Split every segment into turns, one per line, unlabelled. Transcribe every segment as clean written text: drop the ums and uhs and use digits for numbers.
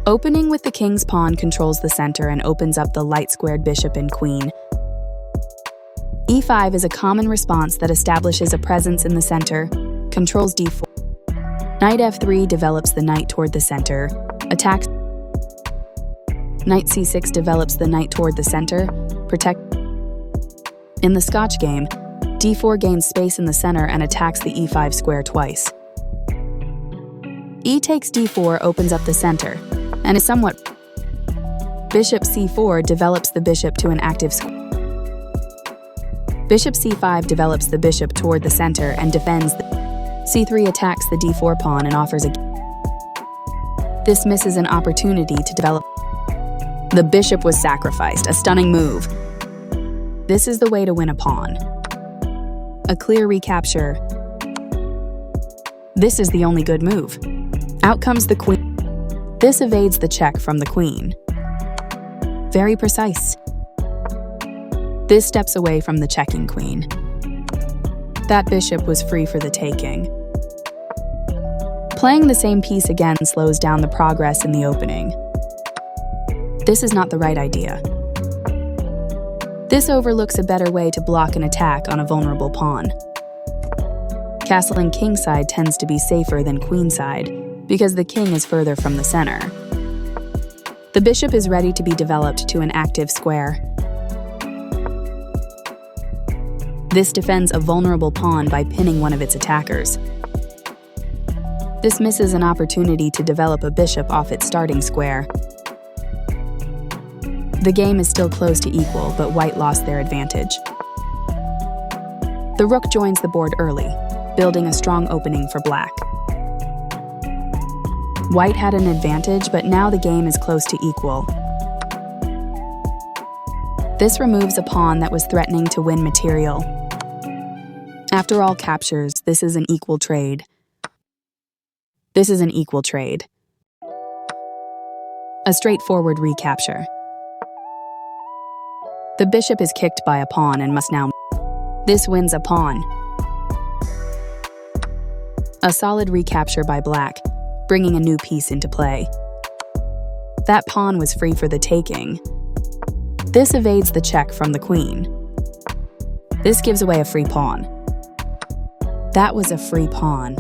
Opening with the king's pawn controls the center and opens up the light-squared bishop and queen. e5 is a common response that establishes a presence in the center, controls d4. Knight f3 develops the knight toward the center, attacks. Knight c6 develops the knight toward the center, protect. In the Scotch game, d4 gains space in the center and attacks the e5 square twice. E takes d4 opens up the center, and is somewhat. Bishop c4 develops the bishop to an active square. Bishop c5 develops the bishop toward the center and defends. c3 attacks the d4 pawn and offers a. This misses an opportunity to develop. The bishop was sacrificed, a stunning move. This is the way to win a pawn. A clear recapture. This is the only good move. Out comes the queen. This evades the check from the queen. Very precise. This steps away from the checking queen. That bishop was free for the taking. Playing the same piece again slows down the progress in the opening. This is not the right idea. This overlooks a better way to block an attack on a vulnerable pawn. Castling kingside tends to be safer than queenside, because the king is further from the center. The bishop is ready to be developed to an active square. This defends a vulnerable pawn by pinning one of its attackers. This misses an opportunity to develop a bishop off its starting square. The game is still close to equal, but white lost their advantage. The rook joins the board early, building a strong opening for black. White had an advantage, but now the game is close to equal. This removes a pawn that was threatening to win material. After all captures, this is an equal trade. This is an equal trade. A straightforward recapture. The bishop is kicked by a pawn and must now. This wins a pawn. A solid recapture by black, bringing a new piece into play. That pawn was free for the taking. This evades the check from the queen. This gives away a free pawn. That was a free pawn.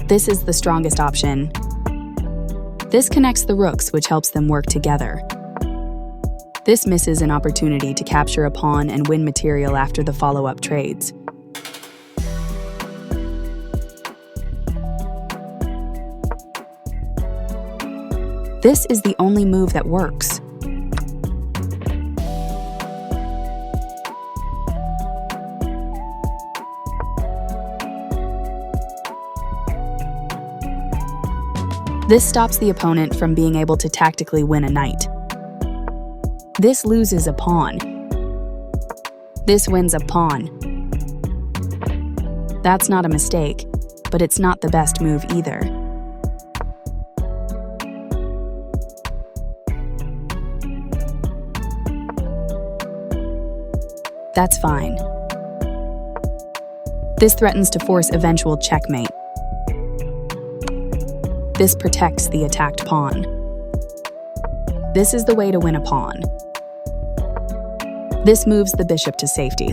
This is the strongest option. This connects the rooks, which helps them work together. This misses an opportunity to capture a pawn and win material after the follow-up trades. This is the only move that works. This stops the opponent from being able to tactically win a knight. This loses a pawn. This wins a pawn. That's not a mistake, but it's not the best move either. That's fine. This threatens to force eventual checkmate. This protects the attacked pawn. This is the way to win a pawn. This moves the bishop to safety.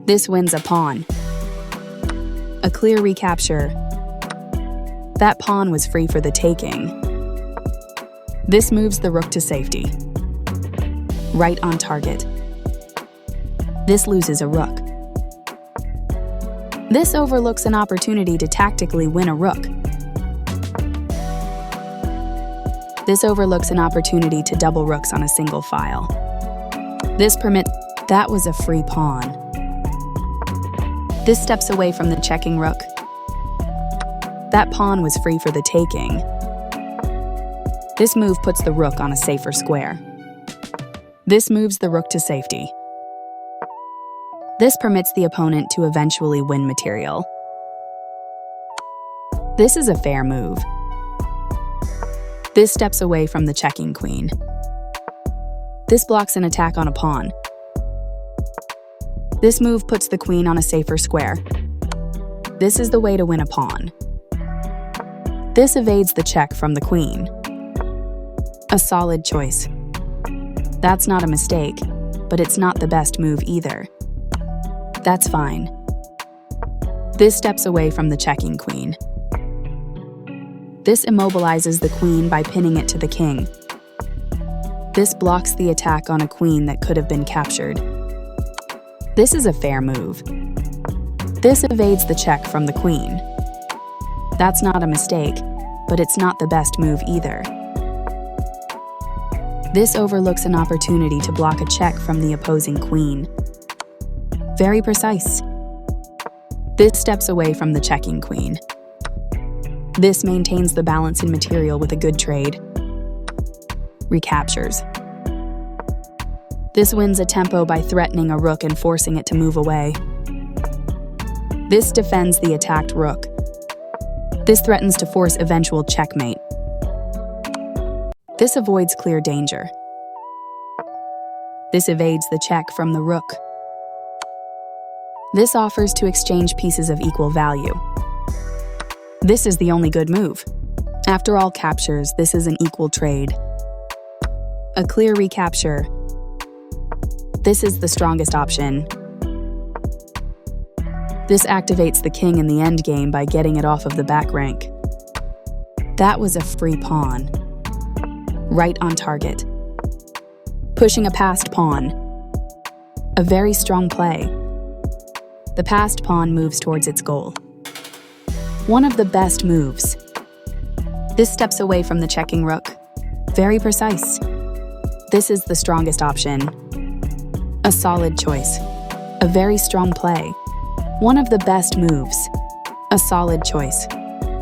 This wins a pawn. A clear recapture. That pawn was free for the taking. This moves the rook to safety. Right on target. This loses a rook. This overlooks an opportunity to tactically win a rook. This overlooks an opportunity to double rooks on a single file. This permits. That was a free pawn. This steps away from the checking rook. That pawn was free for the taking. This move puts the rook on a safer square. This moves the rook to safety. This permits the opponent to eventually win material. This is a fair move. This steps away from the checking queen. This blocks an attack on a pawn. This move puts the queen on a safer square. This is the way to win a pawn. This evades the check from the queen. A solid choice. That's not a mistake, but it's not the best move either. That's fine. This steps away from the checking queen. This immobilizes the queen by pinning it to the king. This blocks the attack on a queen that could have been captured. This is a fair move. This evades the check from the queen. That's not a mistake, but it's not the best move either. This overlooks an opportunity to block a check from the opposing queen. Very precise. This steps away from the checking queen. This maintains the balance in material with a good trade. Recaptures. This wins a tempo by threatening a rook and forcing it to move away. This defends the attacked rook. This threatens to force eventual checkmate. This avoids clear danger. This evades the check from the rook. This offers to exchange pieces of equal value. This is the only good move. After all captures, this is an equal trade. A clear recapture. This is the strongest option. This activates the king in the endgame by getting it off of the back rank. That was a free pawn. Right on target. Pushing a passed pawn. A very strong play. The passed pawn moves towards its goal. One of the best moves. This steps away from the checking rook. Very precise. This is the strongest option. A solid choice. A very strong play. One of the best moves. A solid choice.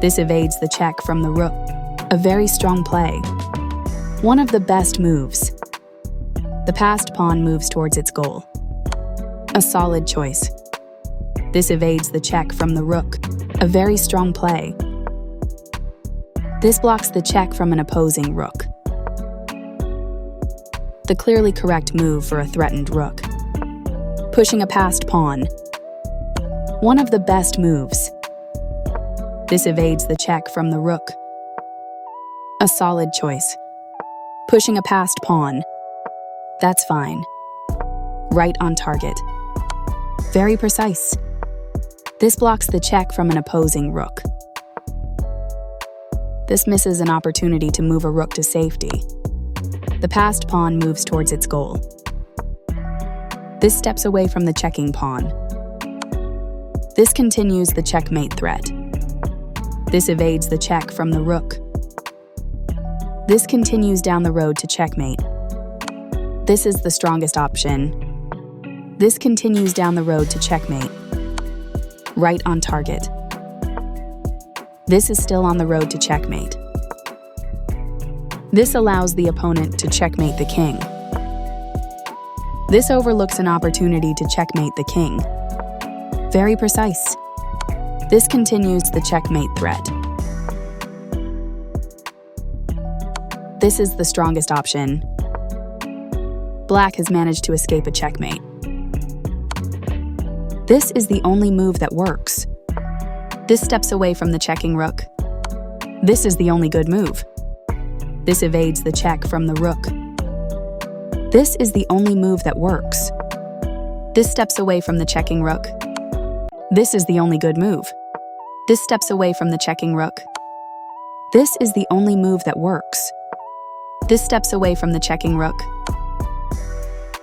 This evades the check from the rook. A very strong play. One of the best moves. The passed pawn moves towards its goal. A solid choice. This evades the check from the rook. A very strong play. This blocks the check from an opposing rook. The clearly correct move for a threatened rook. Pushing a passed pawn. One of the best moves. This evades the check from the rook. A solid choice. Pushing a passed pawn. That's fine. Right on target. Very precise. This blocks the check from an opposing rook. This misses an opportunity to move a rook to safety. The passed pawn moves towards its goal. This steps away from the checking pawn. This continues the checkmate threat. This evades the check from the rook. This continues down the road to checkmate. This is the strongest option. This continues down the road to checkmate. Right on target. This is still on the road to checkmate. This allows the opponent to checkmate the king. This overlooks an opportunity to checkmate the king. Very precise. This continues the checkmate threat. This is the strongest option. Black has managed to escape a checkmate. This is the only move that works. This steps away from the checking rook. This is the only good move. This evades the check from the rook. This is the only move that works. This steps away from the checking rook. This is the only good move. This steps away from the checking rook. This is the only move that works. This steps away from the checking rook.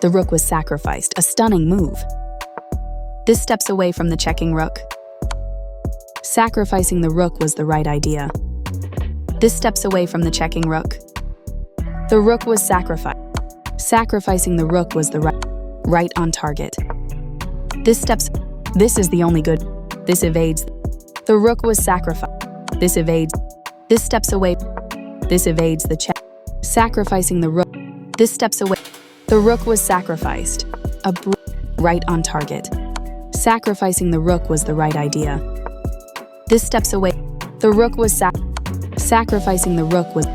The rook was sacrificed, a stunning move. This steps away from the checking rook. Sacrificing the rook was the right idea. This steps away from the checking rook. The rook was sacrificed. Sacrificing the rook was the right on target. This is the only good. This evades. The rook was sacrificed. This evades. This steps away. This evades the check. Sacrificing the rook. This steps away. The rook was sacrificed. Right on target. Sacrificing the rook was the right idea. This steps away. The rook was sacrificing the rook was.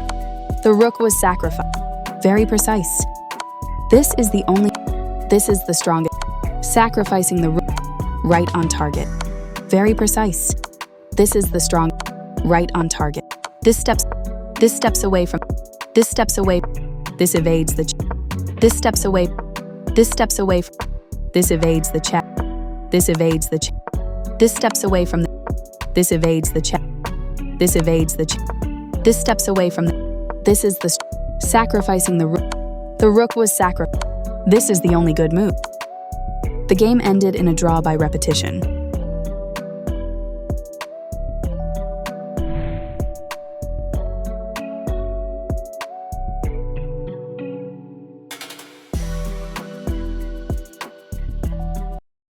The rook was sacrificed. Very precise. This is the only. This is the strongest. Sacrificing the rook. Right on target. Very precise. This is the strong. Right on target. This steps away from. This steps away. This evades the. This steps away. This steps away. This evades the check. This evades the check. This steps away from. This evades the check. This evades the check. This steps away from. This is the. Sacrificing the rook. The rook was sacrificed. This is the only good move. The game ended in a draw by repetition.